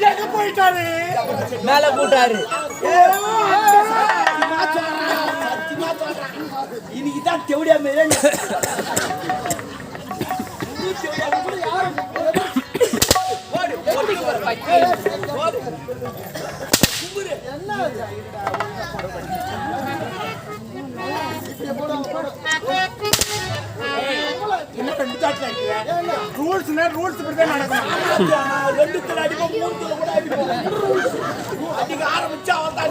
எங்க போயிட்டாரு? மேல போட்டாரு. இன்னைக்குதான் தெவடியா மேல ரூல்ஸ் இப்படிதான் நடக்கும். ரெண்டு தடவை அடிப்போம், மூணு தடவை கூட அடிப்போம். அடிக்க ஆரம்பிச்சா அவன் தான்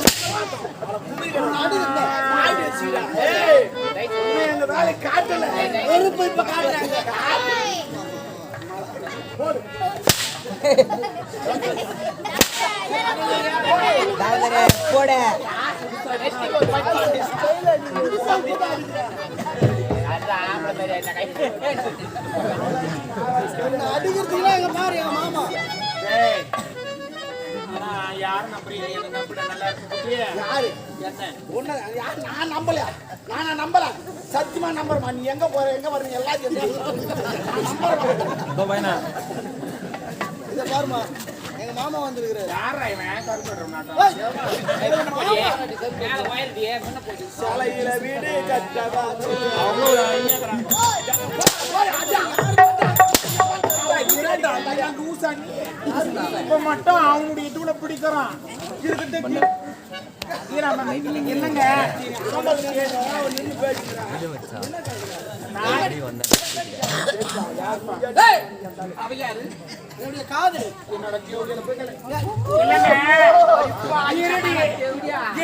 எங்க வேலை காட்டல. இப்ப காட்டுறாங்க. போட அடிக்கிறதுக்குலாம் எங்க பாரு எங்க மாமா. யாரும் நம்புறீங்க? என்ன நம்புற நல்லா இருக்கு. யாரு என்ன நான் நம்பல. நானா நம்பல. சத்தியமா நம்புறமா. நீ எங்க போற எங்க வர்றீங்க எல்லாத்தையும் நம்புறமா. இத பாருமா எங்க மாமா வந்திருக்காரு. யாரா இவன்? கருப்பறோம் நாட்டா. மேல வயல்டியே முன்ன போய் சாலையில வீடு கட்டவா. அவ்வளவு ஐயங்கறாங்க. இப்ப மட்டும் அவனுடைய இதுல பிடிக்கிறான். என்னங்க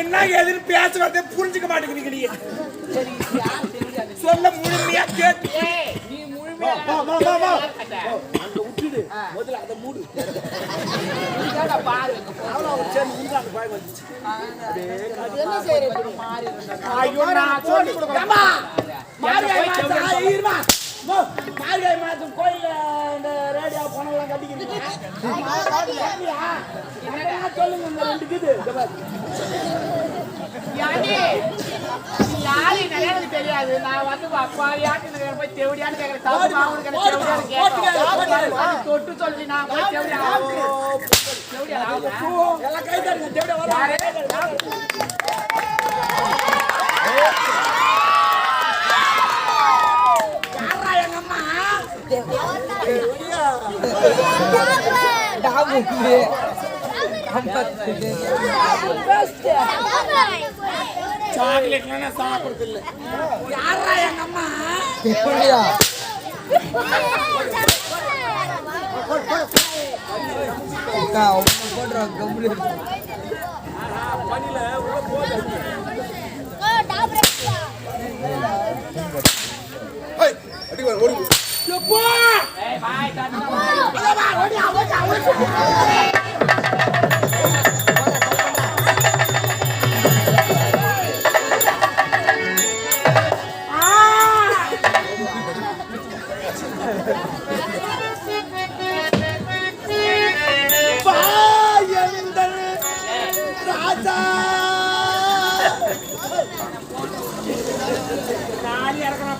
என்ன எதிர் பேசுறத புரிஞ்சுக்க மாட்டேங்கிறீங்க. சொல்ல முழுமையா கேட்டு நீ முழுமையா முதல்ல அத மூடு. பாரு என்ன செய்யறது மாறி ஐயோ நான் சொல்லி கொடுக்கிறேன். மார்கழி மாதம் கோயில இந்த ரேடியோ பணம்லாம் கட்டிக்கிறீங்க. சொல்லுங்க இந்த ரெண்டு இது யாரு எனக்கு தெரியாது. நான் வந்து அப்பா யாருக்கு போய் தேவடியான்னு கேட்கறேன். தொட்டு சொல்லி நான் போய் தேவடியா எல்லாம் கை தருங்க. தேவடியா வர சாக்லேட்லாம் சாப்பிடுறது இல்ல. யாரா எங்க அம்மா? பனில உள்ள போகுது.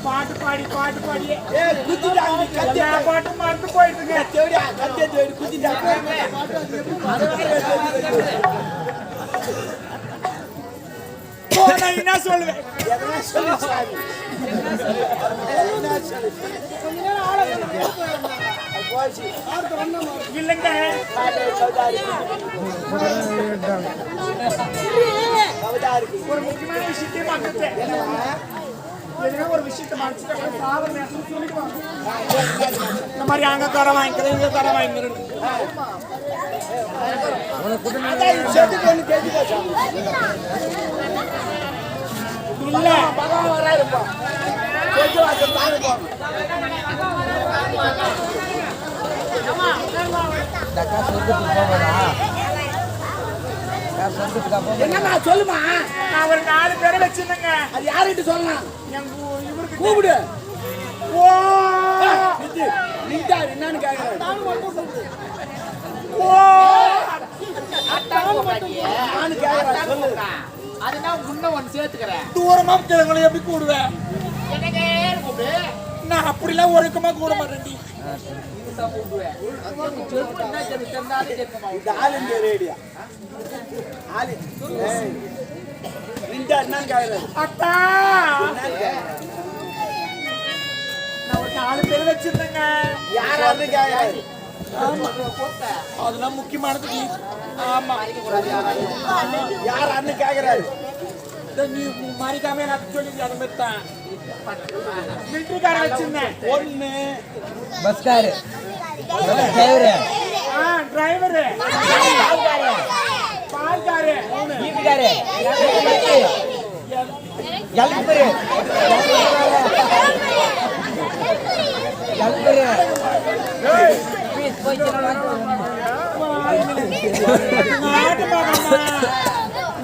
பாட்டு பாடி பாட்டு பாடியே பாட்டு மறந்து போயிட்டு என்ன சொல்லுவேன். இல்லைங்க ஒரு முக்கியமான விஷயத்தை மாற்றேன். ஒரு விஷயத்தை மறைச்சிட்டு சாவர நேரத்தில் சொல்லிடுவாங்க. இந்த மாதிரி அங்க கரை வாங்கிக்கிறேன் இங்க கரை வாங்கிக்கிறேன். இல்ல பகவான் வராருப்பா. என்னமா சொல்லுமா. நான் ஒரு 4 பேரை வச்சிருந்தேங்க. அது யாருகிட்ட சொல்லலாம்? இவருக்கு கூப்பிடு. ஓ நின்றாரு என்னன்னு கேட்கிறேன். ஓ நானு கேட்கிறேன் சொல்லு. அதுனா முன்ன ஒன்னு சேர்த்துக்கிறேன். தூரமா கிழங்களை எப்படி கூடுவேன்? என்னங்க கூப்பிடு. நான் அப்படிலாம் ஒழுக்கமா கூட மாட்டேன்டி. இது ஆல் இந்தியா ரேடியா ஆல் இந்தியா என்னன்னு கேக்குறாரு. அத்தா நான் ஒரு 4 பேர் வச்சிருந்தேங்க. யாராவது கேக்குறாரு. ஆமா அதெல்லாம் முக்கியமானது. ஆமா யாரான்னு கேக்குறாரு. நீ மாறிக்காம எனக்கு சொல்லி அதை மெத்தான் மிலிட்டரிக்கார வச்சிருந்தேன். ஒண்ணு பஸ்காரு டிரைவரு டிரைவரு பால்காரு வீட்டுக்காரு ஜல்பரு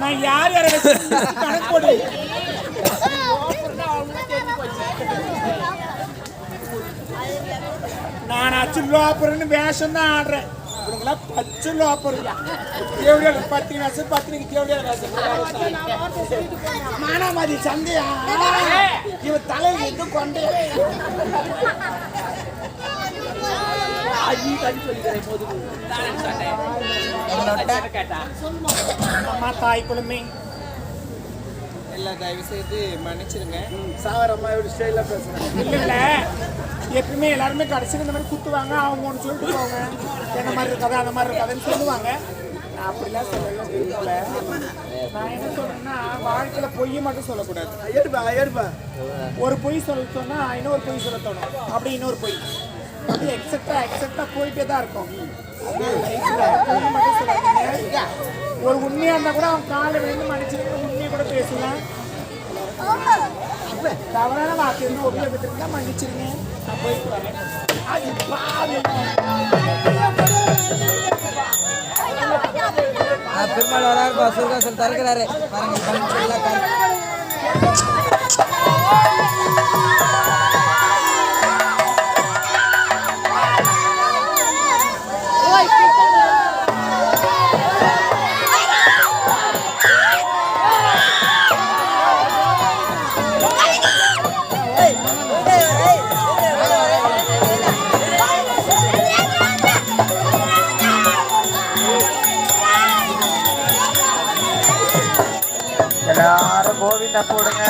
நான் யார் யாரை வச்சு கணக்கு போடு. நான் அச்சு லோப்பர்னு வேஷம் தான் ஆடுறேன். இவங்களாம் பச்சை லோப்பர். கேவடியா 10 வேஷம் 10 கேவடியா வேஷம். மானாமதி சந்தையா இவ தலையில இருந்து கொண்டே அம்மா தாய் குழந்தை எல்லாம் தயவு செய்து மன்னிச்சிருங்க. சாவரம்மா எப்படி ஸ்டைலா பேசுறேன். இல்ல எப்பவுமே எல்லாருமே கடைசியில் இந்த மாதிரி குத்துவாங்க. அவங்க ஒன்று சொல்லிட்டு போவாங்க என்ன மாதிரி இருக்காது அந்த மாதிரி இருக்காதுன்னு சொல்லுவாங்க. நான் அப்படிலாம் சொல்லல விரும்பல. நான் என்ன சொல்றேன்னா வாழ்க்கையில பொய் மட்டும் சொல்லக்கூடாது. எடுப்பா ஒரு பொய் சொல்ல சொன்னா இன்னொரு பொய் சொல்ல தோணும். அப்படி இன்னொரு பொய் அப்படி எக்ஸெக்டா போயிட்டே தான் இருக்கும். பொய் மட்டும் சொல்லாதீங்க. ஒரு உண்மையா இருந்தா கூட அவன் காலை விழுந்து மன்னிச்சிருக்க உண்மையை கூட பேசலாம். தவறான வார்த்தை இருந்து உபயோகத்திருந்தா மன்னிச்சிருங்க. நான் போயிட்டு வரேன். பெருமாள் வராரு பசுகாசல் தருகிறாரு பாருங்க. எல்லாரும் கோவிந்தா போடுங்க.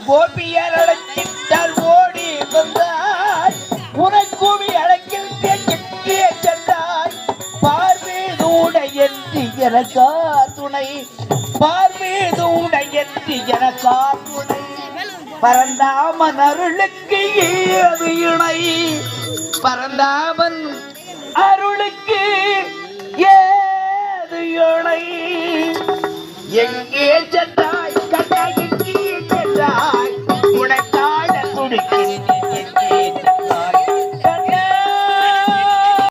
கோபியர் அழைக்கின்றால் ஓடி வந்தாய் உனக்குவி அழைக்கில் சென்றாய் பார்மீது உடையன்றி எனக்கார் துணை பார்மீது உடையன்றி எனக்கார் துணை பரந்தாமன் அருளுக்கு ஏது இணை பரந்தாமன் அருளுக்கு ஏது இணை எங்கே சென்ற